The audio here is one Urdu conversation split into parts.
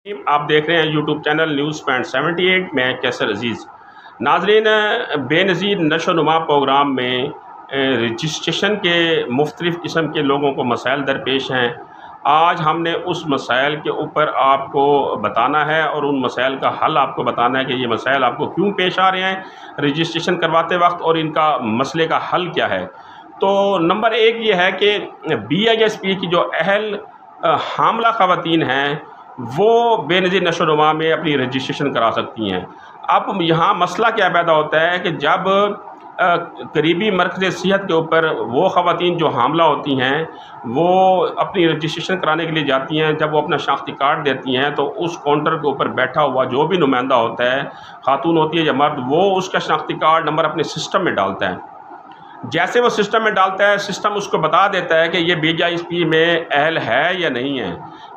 آپ دیکھ رہے ہیں یوٹیوب چینل نیوز پوائنٹ 78 میں کیسر عزیز ناظرین بے نظیر نشو و نما پروگرام میں رجسٹریشن کے مختلف قسم کے لوگوں کو مسائل درپیش ہیں۔ آج ہم نے اس مسائل کے اوپر آپ کو بتانا ہے اور ان مسائل کا حل آپ کو بتانا ہے کہ یہ مسائل آپ کو کیوں پیش آ رہے ہیں رجسٹریشن کرواتے وقت اور ان کا مسئلے کا حل کیا ہے۔ تو نمبر ایک یہ ہے کہ BISP کی جو اہل حاملہ خواتین ہیں وہ بے نظیر نشو و نما میں اپنی رجسٹریشن کرا سکتی ہیں۔ اب یہاں مسئلہ کیا پیدا ہوتا ہے کہ جب قریبی مرکز صحت کے اوپر وہ خواتین جو حاملہ ہوتی ہیں وہ اپنی رجسٹریشن کرانے کے لیے جاتی ہیں، جب وہ اپنا شناختی کارڈ دیتی ہیں تو اس کاؤنٹر کے اوپر بیٹھا ہوا جو بھی نمائندہ ہوتا ہے، خاتون ہوتی ہے یا مرد، وہ اس کا شناختی کارڈ نمبر اپنے سسٹم میں ڈالتا ہے۔ جیسے وہ سسٹم میں ڈالتا ہے، سسٹم اس کو بتا دیتا ہے کہ یہ BISP میں اہل ہے یا نہیں ہے،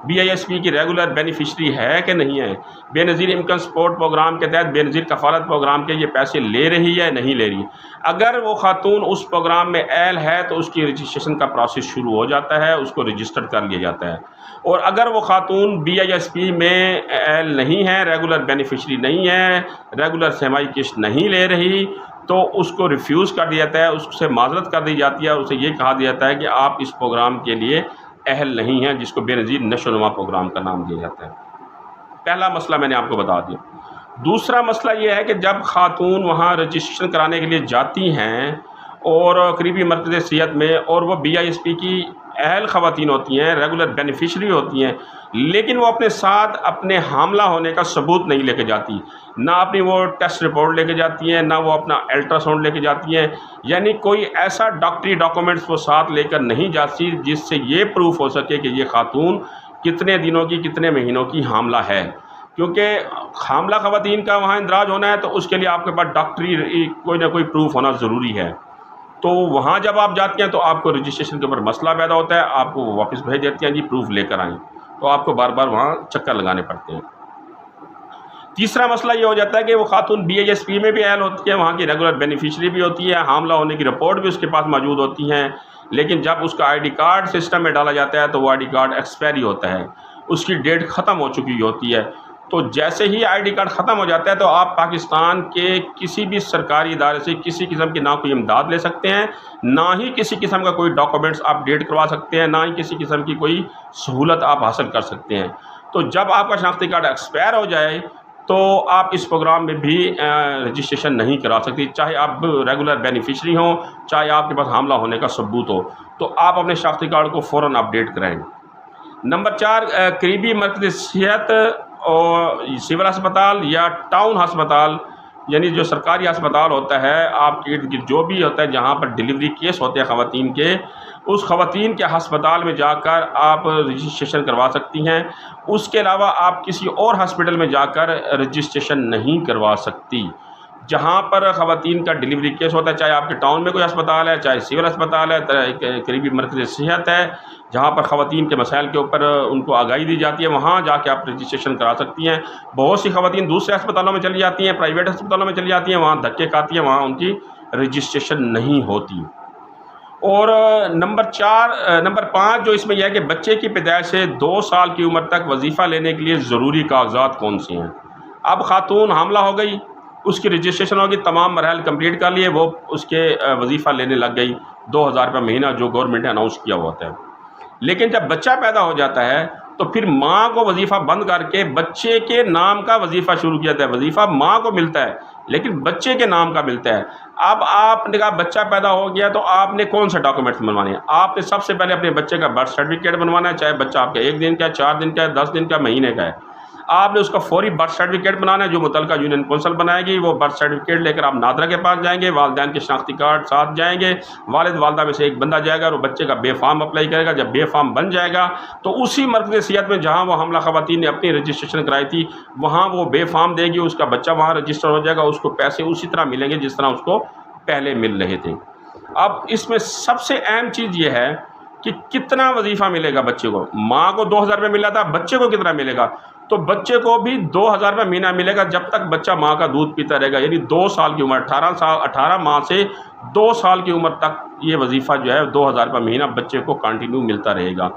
BISP کی ریگولر بینیفیشری ہے کہ نہیں ہے، بے نظیر انکم سپورٹ پروگرام کے تحت بے نظیر کفالت پروگرام کے یہ پیسے لے رہی ہے نہیں لے رہی۔ اگر وہ خاتون اس پروگرام میں اہل ہے تو اس کی رجسٹریشن کا پروسیس شروع ہو جاتا ہے، اس کو رجسٹر کر لیا جاتا ہے۔ اور اگر وہ خاتون BISP میں اہل نہیں ہے، ریگولر بینیفیشری نہیں ہے، ریگولر سہمائی قسط نہیں لے رہی، تو اس کو ریفیوز کر دیا جاتا ہے، اس سے معذرت کر دی جاتی ہے، اسے یہ کہا جاتا ہے کہ آپ اس پروگرام کے لیے اہل نہیں ہیں، جس کو بے نظیر نشو و نما پروگرام کا نام دیا جاتا ہے۔ پہلا مسئلہ میں نے آپ کو بتا دیا۔ دوسرا مسئلہ یہ ہے کہ جب خاتون وہاں رجسٹریشن کرانے کے لیے جاتی ہیں اور قریبی مرکز صحت میں، اور وہ BISP کی اہل خواتین ہوتی ہیں، ریگولر بینیفیشری ہوتی ہیں، لیکن وہ اپنے ساتھ اپنے حاملہ ہونے کا ثبوت نہیں لے کے جاتی، نہ اپنی وہ ٹیسٹ رپورٹ لے کے جاتی ہیں، نہ وہ اپنا الٹرا ساؤنڈ لے کے جاتی ہیں، یعنی کوئی ایسا ڈاکٹری ڈاکومنٹس وہ ساتھ لے کر نہیں جاتی جس سے یہ پروف ہو سکے کہ یہ خاتون کتنے دنوں کی کتنے مہینوں کی حاملہ ہے۔ کیونکہ حاملہ خواتین کا وہاں اندراج ہونا ہے تو اس کے لیے آپ کے پاس ڈاکٹری کوئی نہ کوئی پروف ہونا ضروری ہے۔ تو وہاں جب آپ جاتی ہیں تو آپ کو رجسٹریشن کے اوپر مسئلہ پیدا ہوتا ہے، آپ کو واپس بھیج دیتی ہیں، جی پروف لے کر آئیں، تو آپ کو بار بار وہاں چکر لگانے پڑتے ہیں۔ تیسرا مسئلہ یہ ہو جاتا ہے کہ وہ خاتون BISP میں بھی اہل ہوتی ہے، وہاں کی ریگولر بینیفیشری بھی ہوتی ہے، حاملہ ہونے کی رپورٹ بھی اس کے پاس موجود ہوتی ہیں، لیکن جب اس کا ID کارڈ سسٹم میں ڈالا جاتا ہے تو وہ ID کارڈ ایکسپائری ہوتا ہے، اس کی ڈیٹ ختم ہو چکی ہوتی ہے۔ تو جیسے ہی ID کارڈ ختم ہو جاتا ہے تو آپ پاکستان کے کسی بھی سرکاری ادارے سے کسی قسم کی نہ کوئی امداد لے سکتے ہیں، نہ ہی کسی قسم کا کوئی ڈاکومنٹس آپ ڈیٹ کروا سکتے ہیں، نہ ہی کسی قسم کی کوئی سہولت آپ حاصل کر سکتے ہیں۔ تو جب آپ کا شناختی کارڈ ایکسپائر ہو جائے تو آپ اس پروگرام میں بھی رجسٹریشن نہیں کرا سکتی، چاہے آپ ریگولر بینیفیشری ہوں، چاہے آپ کے پاس حاملہ ہونے کا ثبوت ہو، تو آپ اپنے شناختی کارڈ کو فوراً اپڈیٹ کرائیں۔ نمبر 4، قریبی مرکز صحت اور سول ہسپتال یا ٹاؤن ہسپتال، یعنی جو سرکاری ہسپتال ہوتا ہے آپ کے ارد گرد جو بھی ہوتا ہے جہاں پر ڈیلیوری کیس ہوتے ہیں خواتین کے، اس خواتین کے ہسپتال میں جا کر آپ رجسٹریشن کروا سکتی ہیں۔ اس کے علاوہ آپ کسی اور ہاسپٹل میں جا کر رجسٹریشن نہیں کروا سکتی۔ جہاں پر خواتین کا ڈیلیوری کیس ہوتا ہے، چاہے آپ کے ٹاؤن میں کوئی ہسپتال ہے، چاہے سول ہسپتال ہے، قریبی مرکز صحت ہے، جہاں پر خواتین کے مسائل کے اوپر ان کو آگاہی دی جاتی ہے، وہاں جا کے آپ رجسٹریشن کرا سکتی ہیں۔ بہت سی خواتین دوسرے ہسپتالوں میں چلی جاتی ہیں، پرائیویٹ ہسپتالوں میں چلی جاتی ہیں، وہاں دھکے کھاتی ہیں، وہاں ان کی رجسٹریشن نہیں ہوتی۔ اور نمبر 5 جو اس میں یہ ہے کہ بچے کی پیدائش سے 2 سال کی عمر تک وظیفہ لینے کے لیے ضروری کاغذات کون سے ہیں۔ اب خاتون حاملہ ہو گئی، اس کی رجسٹریشن ہوگی، تمام مراحل کمپلیٹ کر لیے، وہ اس کے وظیفہ لینے لگ گئی 2000 روپے مہینہ جو گورنمنٹ نے اناؤنس کیا ہوا ہوتا ہے۔ لیکن جب بچہ پیدا ہو جاتا ہے تو پھر ماں کو وظیفہ بند کر کے بچے کے نام کا وظیفہ شروع کیا جاتا ہے۔ وظیفہ ماں کو ملتا ہے لیکن بچے کے نام کا ملتا ہے۔ اب آپ نے کہا بچہ پیدا ہو گیا تو آپ نے کون سے ڈاکومنٹس بنوانے ہیں؟ آپ نے سب سے پہلے اپنے بچے کا برتھ سرٹیفکیٹ بنوانا ہے، چاہے بچہ آپ کا 1 دن کا ہے، 4 دن کا ہے، 10 دن کا، مہینے کا ہے۔ آپ نے اس کا فوری برتھ سرٹیفکیٹ بنانا ہے، جو متعلقہ یونین کونسل بنائے گی، وہ برتھ سرٹیفکیٹ لے کر آپ ناظرہ کے پاس جائیں گے، والدین کے شناختی کارڈ ساتھ جائیں گے، والد والدہ میں سے ایک بندہ جائے گا اور وہ بچے کا بے فارم اپلائی کرے گا۔ جب بے فارم بن جائے گا تو اسی مرکز صحت میں جہاں وہ حاملہ خواتین نے اپنی رجسٹریشن کرائی تھی وہاں وہ بے فارم دے گی، اس کا بچہ وہاں رجسٹر ہو جائے گا، اس کو پیسے اسی طرح ملیں گے جس طرح اس کو پہلے مل رہے تھے۔ اب اس میں سب سے اہم چیز یہ ہے کہ کتنا وظیفہ ملے گا بچے کو۔ ماں کو 2000 روپے ملا تھا، بچے کو کتنا ملے گا؟ تو بچے کو بھی 2000 روپے مہینہ ملے گا جب تک بچہ ماں کا دودھ پیتا رہے گا، یعنی 2 سال کی عمر، 18 ماہ سے 2 سال کی عمر تک یہ وظیفہ جو ہے 2000 روپے مہینہ بچے کو کنٹینیو ملتا رہے گا۔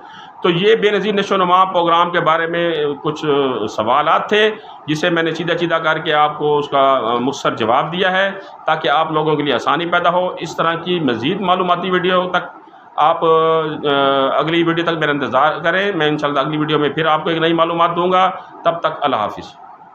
تو یہ بے نظیر نشو و نما پروگرام کے بارے میں کچھ سوالات تھے جسے میں نے سیدھا سیدھا کر کے آپ کو اس کا مختصر جواب دیا ہے تاکہ آپ لوگوں کے لیے آسانی پیدا ہو۔ اس طرح کی مزید معلوماتی ویڈیو تک آپ اگلی ویڈیو تک میرا انتظار کریں۔ میں انشاءاللہ اگلی ویڈیو میں پھر آپ کو ایک نئی معلومات دوں گا۔ تب تک اللہ حافظ۔